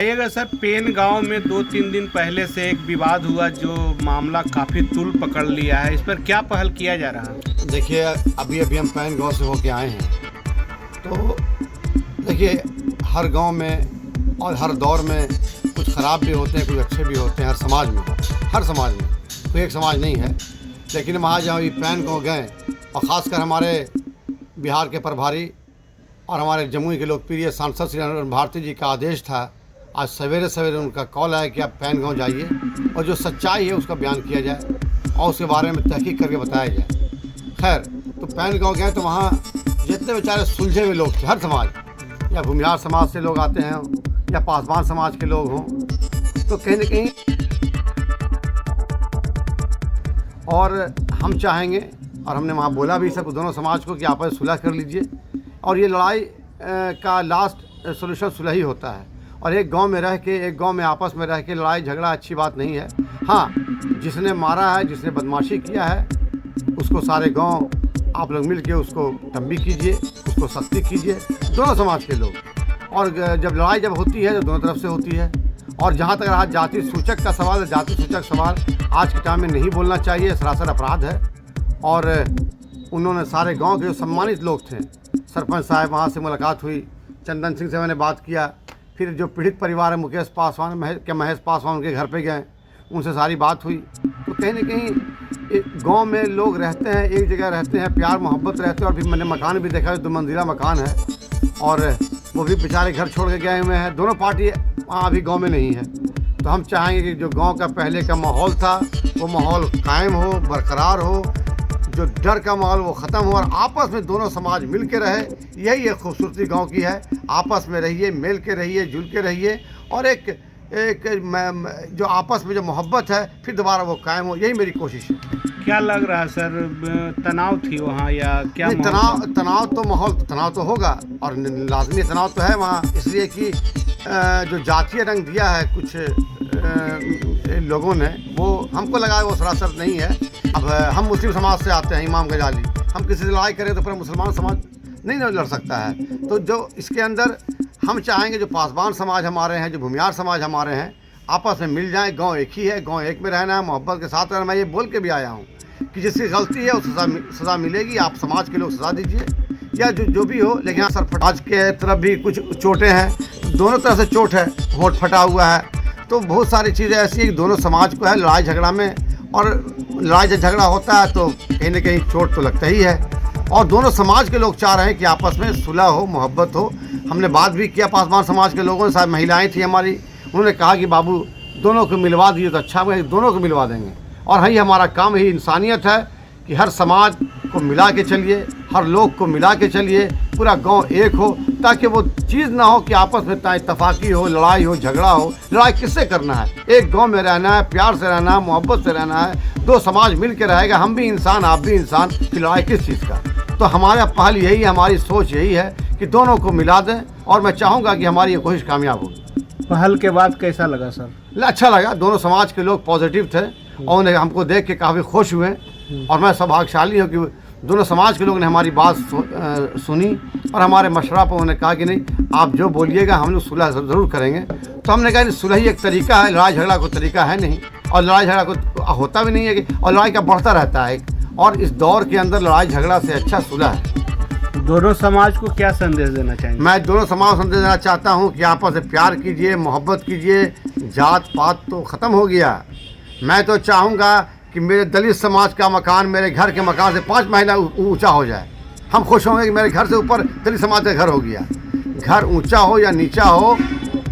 बताइएगा sir, pen गांव में 2-3 दिन पहले से एक विवाद हुआ जो मामला काफ़ी तूल पकड़ लिया है। इस पर क्या पहल किया जा रहा है? देखिए, अभी हम पैन गांव से होके आए हैं, तो देखिए हर गांव में और हर दौर में कुछ ख़राब भी होते हैं, कुछ अच्छे भी होते हैं। हर समाज में कोई एक समाज नहीं है। लेकिन वहाँ जहाँ ये पैन गांव गए और ख़ासकर हमारे बिहार के प्रभारी और हमारे जमुई के लोकप्रिय सांसद श्री अरुण भारती जी का आदेश था। आज सवेरे सवेरे उनका कॉल आया कि आप पैन गांव जाइए और जो सच्चाई है उसका बयान किया जाए और उसके बारे में तहकीक करके बताया जाए। खैर, तो पैन गांव गए तो वहाँ जितने बेचारे सुलझे हुए लोग थे, हर समाज, या भूमिहार समाज से लोग आते हैं या पासवान समाज के लोग हों, तो कहीं न कहीं और हम चाहेंगे और हमने वहाँ बोला भी सब दोनों समाज को कि आपस में सुलह कर लीजिए और ये लड़ाई का लास्ट सोल्यूशन सुलह ही होता है। और एक गांव में रह के, एक गांव में आपस में रह के लड़ाई झगड़ा अच्छी बात नहीं है। हाँ, जिसने मारा है, जिसने बदमाशी किया है, उसको सारे गांव आप लोग मिल के उसको तंबी कीजिए, उसको सख्ती कीजिए, दोनों समाज के लोग। और जब लड़ाई जब होती है तो दोनों तरफ से होती है। और जहाँ तक रहा जाति सूचक का सवाल है, जाति सूचक सवाल आज के टाइम में नहीं बोलना चाहिए, सरासर अपराध है। और उन्होंने सारे गांव के जो सम्मानित लोग थे, सरपंच साहब, वहाँ से मुलाकात हुई, चंदन सिंह से मैंने बात किया, फिर जो पीड़ित परिवार है मुकेश पासवान, महेश पासवान, उनके घर पे गए, उनसे सारी बात हुई। तो कहीं न कहीं गांव में लोग रहते हैं, एक जगह रहते हैं, प्यार मोहब्बत रहते हैं। और फिर मैंने मकान भी देखा, 2 मंजिला मकान है और वो भी बेचारे घर छोड़ के गए हुए हैं। दोनों पार्टी वहाँ अभी गाँव में नहीं है। तो हम चाहेंगे कि जो गाँव का पहले का माहौल था वो माहौल कायम हो, बरकरार हो, जो डर का माहौल वो ख़त्म हो और आपस में दोनों समाज मिल के रहे। यही एक खूबसूरती गांव की है। आपस में रहिए, मिल के रहिए, जुल के रहिए और एक जो आपस में जो मोहब्बत है फिर दोबारा वो कायम हो, यही मेरी कोशिश है। क्या लग रहा है सर, तनाव थी वहाँ या क्या? तनाव तो होगा और लाजमी तनाव तो है वहाँ, इसलिए कि जो जातीय रंग दिया है कुछ लोगों ने, वो हमको लगा वो सरासर नहीं है। अब हम मुस्लिम समाज से आते हैं, इमाम गजाली, हम किसी से लड़ाई करें तो पूरा मुसलमान समाज नहीं लड़ सकता है। तो जो इसके अंदर हम चाहेंगे जो पासवान समाज हमारे हैं, जो भूमिहार समाज हमारे हैं, आपस में मिल जाएं। गांव एक ही है, गांव एक में रहना है, मोहब्बत के साथ रहना। मैं ये बोल के भी आया हूँ कि जिसकी गलती है उस सज़ा मिलेगी। आप समाज के लोग सज़ा दीजिए या जो भी हो। लेकिन यहाँ सरफराज के तरफ भी कुछ चोटें हैं, दोनों तरफ से चोट है, होंठ फटा हुआ है। तो बहुत सारी चीज़ें ऐसी है कि दोनों समाज को है लड़ाई झगड़ा में, और लड़ाई झगड़ा होता है तो कहीं न कहीं चोट तो लगता ही है। और दोनों समाज के लोग चाह रहे हैं कि आपस में सुलह हो, मोहब्बत हो। हमने बात भी किया पासवान समाज के लोगों से, सारी महिलाएं थी हमारी, उन्होंने कहा कि बाबू दोनों को मिलवा दीजिए तो अच्छा होगा, दोनों को मिलवा देंगे। और यही हमारा काम, ही इंसानियत है कि हर समाज को मिला के चलिए, हर लोग को मिला के चलिए, पूरा गांव एक हो, ताकि वो चीज़ ना हो कि आपस में इत्तफाकी हो, लड़ाई हो, झगड़ा हो। लड़ाई किससे करना है? एक गांव में रहना है, प्यार से रहना है, मोहब्बत से रहना है, दो समाज मिल के रहेगा। हम भी इंसान, आप भी इंसान, की लड़ाई किस चीज़ का? तो हमारा पहल यही है, हमारी सोच यही है कि दोनों को मिला दें और मैं चाहूँगा कि हमारी ये कोशिश कामयाब होगी। पहल के बाद कैसा लगा सर? अच्छा लगा, दोनों समाज के लोग पॉजिटिव थे और उन्हें हमको देख के काफ़ी खुश हुए। और मैं सौभाग्यशाली हूँ कि दोनों समाज के लोग ने हमारी बात सुनी और हमारे मशवरा पर उन्होंने कहा कि नहीं, आप जो बोलिएगा हम लोग सुलह ज़रूर करेंगे। तो हमने कहा सुलह ही एक तरीका है, लड़ाई झगड़ा कोई तरीका है नहीं, और लड़ाई झगड़ा को होता भी नहीं है कि, और लड़ाई का बढ़ता रहता है। और इस दौर के अंदर लड़ाई झगड़ा से अच्छा सुलह है। दोनों समाज को क्या संदेश देना चाहिए? मैं दोनों समाज को संदेश देना चाहता हूँ कि आपस में प्यार कीजिए, मोहब्बत कीजिए। जात पात तो ख़त्म हो गया। मैं तो चाहूँगा कि मेरे दलित समाज का मकान मेरे घर के मकान से 5 महीना ऊंचा हो जाए। हम खुश होंगे कि मेरे घर से ऊपर दलित समाज का घर हो गया। घर ऊंचा हो या नीचा हो,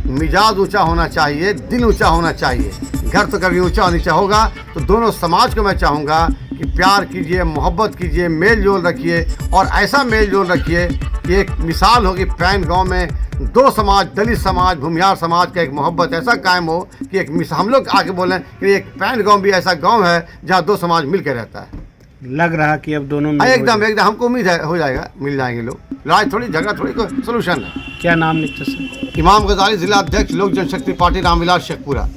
मिजाज ऊंचा होना चाहिए, दिल ऊंचा होना चाहिए। घर तो कभी ऊंचा और नीचा होगा। तो दोनों समाज को मैं चाहूँगा कि प्यार कीजिए, मोहब्बत कीजिए, मेल जोल रखिए। और ऐसा मेल जोल रखिए कि एक मिसाल होगी पैन गांव में, 2 समाज, दलित समाज, भूमिहार समाज का एक मोहब्बत ऐसा कायम हो कि एक हम लोग आके बोलें कि एक पैन गांव भी ऐसा गांव है जहां 2 समाज मिल के रहता है। लग रहा कि अब दोनों में एकदम हमको उम्मीद है हो जाएगा, मिल जाएंगे लोग। लड़ाई थोड़ी, झगड़ा थोड़ी, कोई सोल्यूशन है। क्या नाम लिखते सर? इमाम गजाली, जिला अध्यक्ष, लोक जनशक्ति पार्टी, रामविलास शेखपुरा।